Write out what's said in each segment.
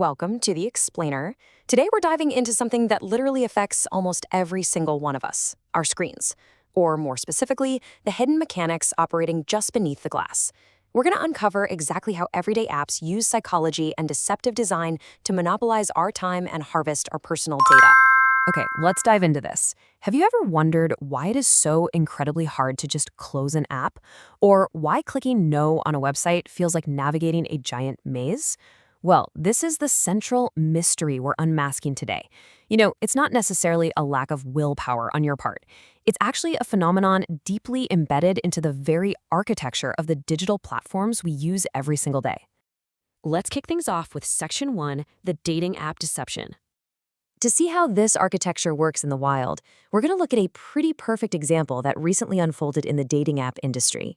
Welcome to The Explainer. Today we're diving into something that literally affects almost every single one of us, our screens. Or more specifically, the hidden mechanics operating just beneath the glass. We're going to uncover exactly how everyday apps use psychology and deceptive design to monopolize our time and harvest our personal data. Okay, let's dive into this. Have you ever wondered why it is so incredibly hard to just close an app? Or why clicking no on a website feels like navigating a giant maze? Well, this is the central mystery we're unmasking today. It's not necessarily a lack of willpower on your part. It's actually a phenomenon deeply embedded into the very architecture of the digital platforms we use every single day. Let's kick things off with Section 1, the dating app deception. To see how this architecture works in the wild, we're going to look at a pretty perfect example that recently unfolded in the dating app industry.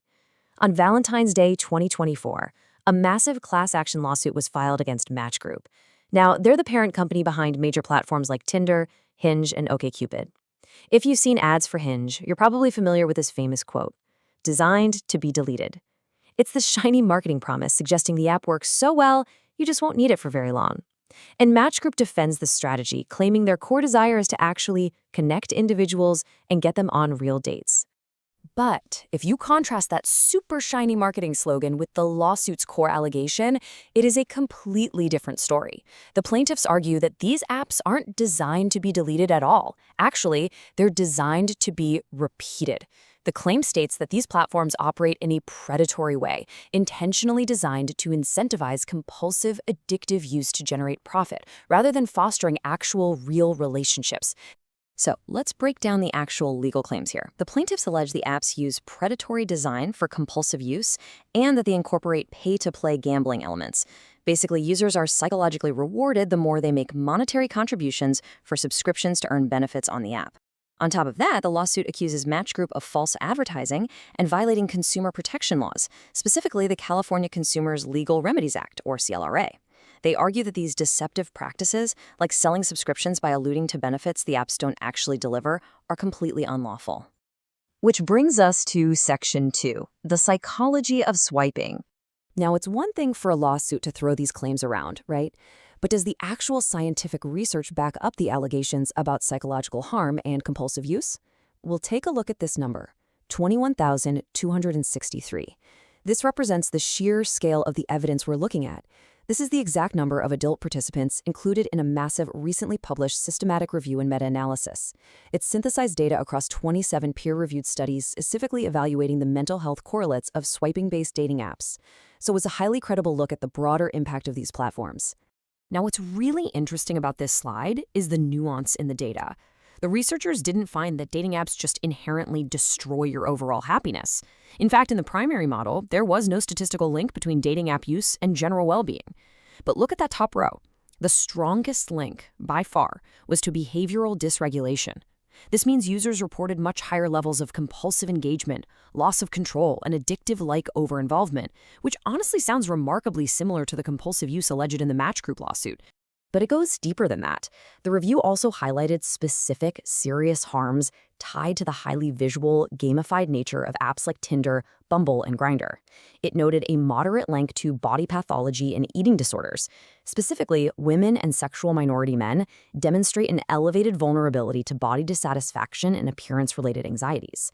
On Valentine's Day 2024, a massive class action lawsuit was filed against Match Group. Now, they're the parent company behind major platforms like Tinder, Hinge, and OkCupid. If you've seen ads for Hinge, you're probably familiar with this famous quote, "Designed to be deleted." It's the shiny marketing promise suggesting the app works so well, you just won't need it for very long. And Match Group defends this strategy, claiming their core desire is to actually connect individuals and get them on real dates. But if you contrast that super shiny marketing slogan with the lawsuit's core allegation, it is a completely different story. The plaintiffs argue that these apps aren't designed to be deleted at all. Actually, they're designed to be repeated. The claim states that these platforms operate in a predatory way, intentionally designed to incentivize compulsive, addictive use to generate profit, rather than fostering actual, real relationships. So let's break down the actual legal claims here. The plaintiffs allege the apps use predatory design for compulsive use and that they incorporate pay-to-play gambling elements. Basically, users are psychologically rewarded the more they make monetary contributions for subscriptions to earn benefits on the app. On top of that, the lawsuit accuses Match Group of false advertising and violating consumer protection laws, specifically the California Consumers Legal Remedies Act, or CLRA. They argue that these deceptive practices, like selling subscriptions by alluding to benefits the apps don't actually deliver, are completely unlawful. Which brings us to Section 2, the psychology of swiping. Now, it's one thing for a lawsuit to throw these claims around, right? But does the actual scientific research back up the allegations about psychological harm and compulsive use? We'll take a look at this number, 21,263. This represents the sheer scale of the evidence we're looking at. This is the exact number of adult participants included in a massive, recently published systematic review and meta-analysis. It's synthesized data across 27 peer-reviewed studies specifically evaluating the mental health correlates of swiping-based dating apps. So it's a highly credible look at the broader impact of these platforms. Now, what's really interesting about this slide is the nuance in the data. The researchers didn't find that dating apps just inherently destroy your overall happiness. In fact, in the primary model, there was no statistical link between dating app use and general well-being. But look at that top row. The strongest link, by far, was to behavioral dysregulation. This means users reported much higher levels of compulsive engagement, loss of control, and addictive-like over-involvement, which honestly sounds remarkably similar to the compulsive use alleged in the Match Group lawsuit. But it goes deeper than that. The review also highlighted specific, serious harms tied to the highly visual, gamified nature of apps like Tinder, Bumble, and Grindr. It noted a moderate link to body pathology and eating disorders. Specifically, women and sexual minority men demonstrate an elevated vulnerability to body dissatisfaction and appearance-related anxieties.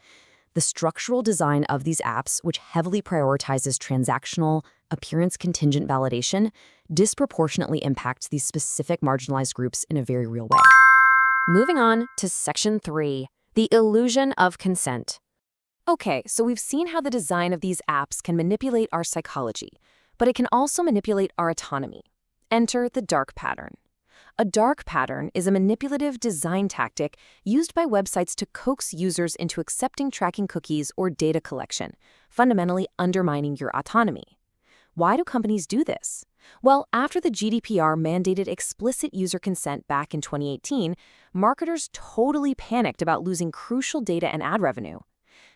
The structural design of these apps, which heavily prioritizes transactional, appearance-contingent validation, disproportionately impacts these specific marginalized groups in a very real way. Moving on to Section 3, the illusion of consent. Okay, so we've seen how the design of these apps can manipulate our psychology, but it can also manipulate our autonomy. Enter the dark pattern. A dark pattern is a manipulative design tactic used by websites to coax users into accepting tracking cookies or data collection, fundamentally undermining your autonomy. Why do companies do this? Well, after the GDPR mandated explicit user consent back in 2018, marketers totally panicked about losing crucial data and ad revenue.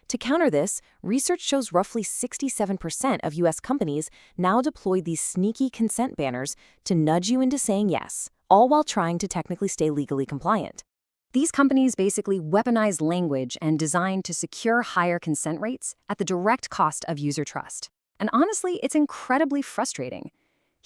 To counter this, research shows roughly 67% of U.S. companies now deploy these sneaky consent banners to nudge you into saying yes, all while trying to technically stay legally compliant. These companies basically weaponize language and design to secure higher consent rates at the direct cost of user trust. And honestly, it's incredibly frustrating.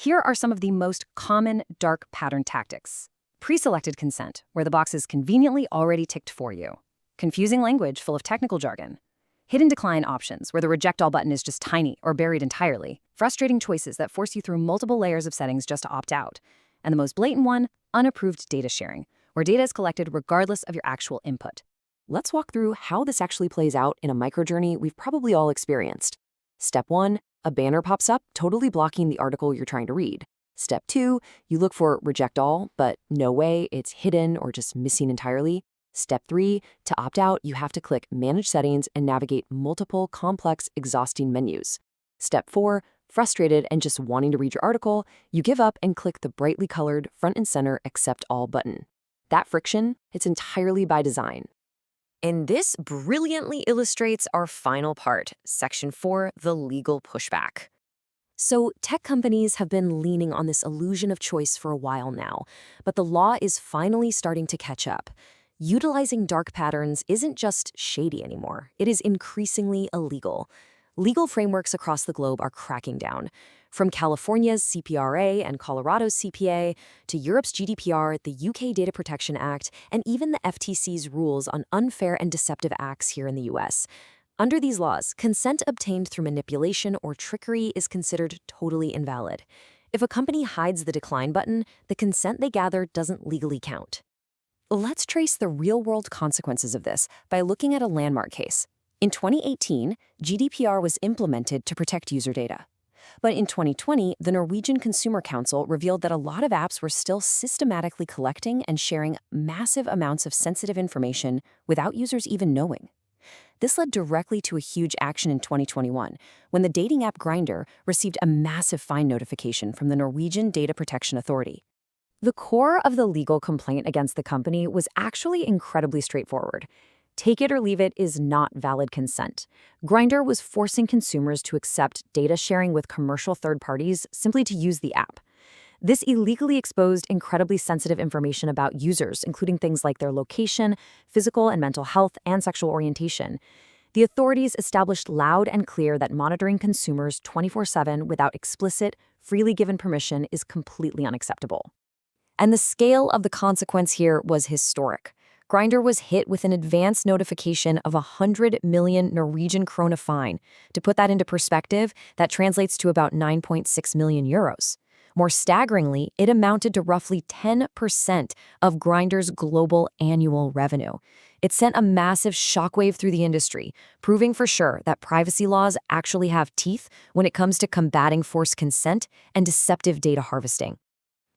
Here are some of the most common dark pattern tactics. Pre-selected consent, where the box is conveniently already ticked for you. Confusing language full of technical jargon. Hidden decline options, where the reject all button is just tiny or buried entirely. Frustrating choices that force you through multiple layers of settings just to opt out. And the most blatant one, unapproved data sharing, where data is collected regardless of your actual input. Let's walk through how this actually plays out in a microjourney we've probably all experienced. Step 1, a banner pops up, totally blocking the article you're trying to read. Step 2, you look for reject all, but no way, it's hidden or just missing entirely. Step 3, to opt out, you have to click Manage Settings and navigate multiple complex, exhausting menus. Step 4, frustrated and just wanting to read your article, you give up and click the brightly colored front and center Accept All button. That friction, it's entirely by design. And this brilliantly illustrates our final part, Section 4, the legal pushback. So tech companies have been leaning on this illusion of choice for a while now, but the law is finally starting to catch up. Utilizing dark patterns isn't just shady anymore, it is increasingly illegal. Legal frameworks across the globe are cracking down. From California's CPRA and Colorado's CPA to Europe's GDPR, the UK Data Protection Act, and even the FTC's rules on unfair and deceptive acts here in the US. Under these laws, consent obtained through manipulation or trickery is considered totally invalid. If a company hides the decline button, the consent they gather doesn't legally count. Let's trace the real-world consequences of this by looking at a landmark case. In 2018, GDPR was implemented to protect user data. But in 2020, the Norwegian Consumer Council revealed that a lot of apps were still systematically collecting and sharing massive amounts of sensitive information without users even knowing. This led directly to a huge action in 2021, when the dating app Grindr received a massive fine notification from the Norwegian Data Protection Authority. The core of the legal complaint against the company was actually incredibly straightforward. Take it or leave it is not valid consent. Grindr was forcing consumers to accept data sharing with commercial third parties simply to use the app. This illegally exposed incredibly sensitive information about users, including things like their location, physical and mental health, and sexual orientation. The authorities established loud and clear that monitoring consumers 24/7 without explicit, freely given permission is completely unacceptable. And the scale of the consequence here was historic. Grindr was hit with an advance notification of 100 million Norwegian krone fine. To put that into perspective, that translates to about 9.6 million euros. More staggeringly, it amounted to roughly 10% of Grindr's global annual revenue. It sent a massive shockwave through the industry, proving for sure that privacy laws actually have teeth when it comes to combating forced consent and deceptive data harvesting.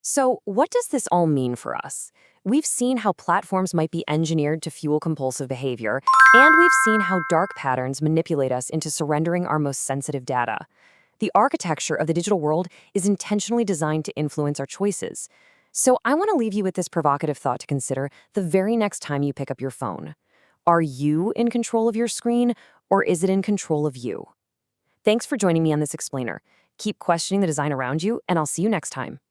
So, what does this all mean for us? We've seen how platforms might be engineered to fuel compulsive behavior, and we've seen how dark patterns manipulate us into surrendering our most sensitive data. The architecture of the digital world is intentionally designed to influence our choices. So, I want to leave you with this provocative thought to consider the very next time you pick up your phone. Are you in control of your screen, or is it in control of you? Thanks for joining me on this explainer. Keep questioning the design around you, and I'll see you next time.